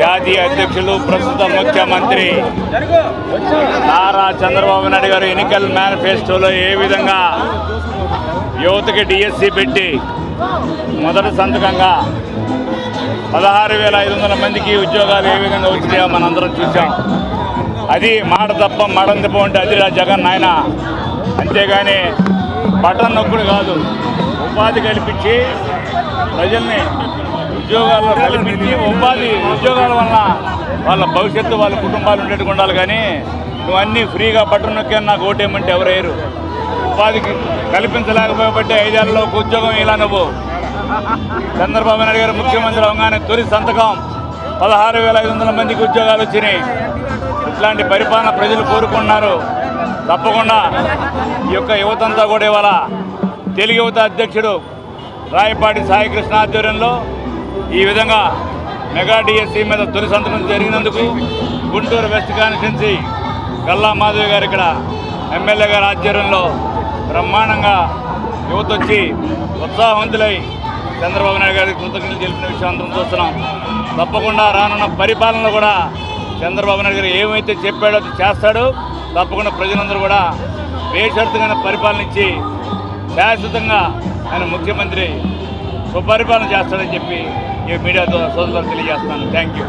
జాతీయ అధ్యక్షులు ప్రస్తుత ముఖ్యమంత్రి నారా చంద్రబాబు నాయుడు గారు ఎన్నికల మేనిఫెస్టోలో ఏ విధంగా యువతకి డిఎస్సి పెట్టి మొదటి సంతకంగా 16,500 మందికి ఉద్యోగాలు ఏ విధంగా వచ్చినాయో మనందరం చూసాం. అది మాట తప్ప మడంతిపో అంటే అది జగన్ నాయన. అంతేగాని బటన్ నొక్కుడు కాదు, ఉపాధి కల్పించి ప్రజల్ని ఉద్యోగాల్లో కల్పించి ఉద్యోగాల వల్ల వాళ్ళ భవిష్యత్తు వాళ్ళ కుటుంబాలు ఉండేట్టుగా ఉండాలి. కానీ నువ్వు అన్నీ ఫ్రీగా బటన్ నొక్కి నాకు ఓటేయమంటే ఎవరయ్యారు? ఉపాధికి కల్పించలేకపోతే 5 ఏళ్లలో ఒక ఉద్యోగం ఇలా నువ్వు. చంద్రబాబు నాయుడు గారు ముఖ్యమంత్రి అవగానే తొలి సంతకం 16,500 మందికి ఉద్యోగాలు వచ్చినాయి. ఇట్లాంటి పరిపాలన ప్రజలు కోరుకున్నారు. తప్పకుండా ఈ యొక్క యువతంతా కూడా ఇవాళ తెలుగు యువత అధ్యక్షుడు రాయపాటి సాయికృష్ణ ఆధ్వర్యంలో ఈ విధంగా మెగా డిఎస్సి మీద తొలి సంతకం జరిగినందుకు గుంటూరు వెస్ట్ కాన్స్టిట్యున్సీ గల్లా మాధవి గారు ఇక్కడ ఎమ్మెల్యే గారి ఆధ్వర్యంలో బ్రహ్మాండంగా యువత వచ్చి ఉత్సాహవంతులై చంద్రబాబు నాయుడు గారికి కృతజ్ఞతలు తెలిపిన విషయం అందరం చూస్తున్నాం. తప్పకుండా రానున్న పరిపాలనలో కూడా చంద్రబాబు నాయుడు గారు ఏమైతే చెప్పాడో అది చేస్తాడు. తప్పకుండా ప్రజలందరూ కూడా బేషరతుగా పరిపాలన ఇచ్చి శాశ్వతంగా ఆయన ముఖ్యమంత్రి సుపరిపాలన చేస్తాడని చెప్పి ఈ మీడియా సోదరులకు తెలియజేస్తున్నాను. Thank you.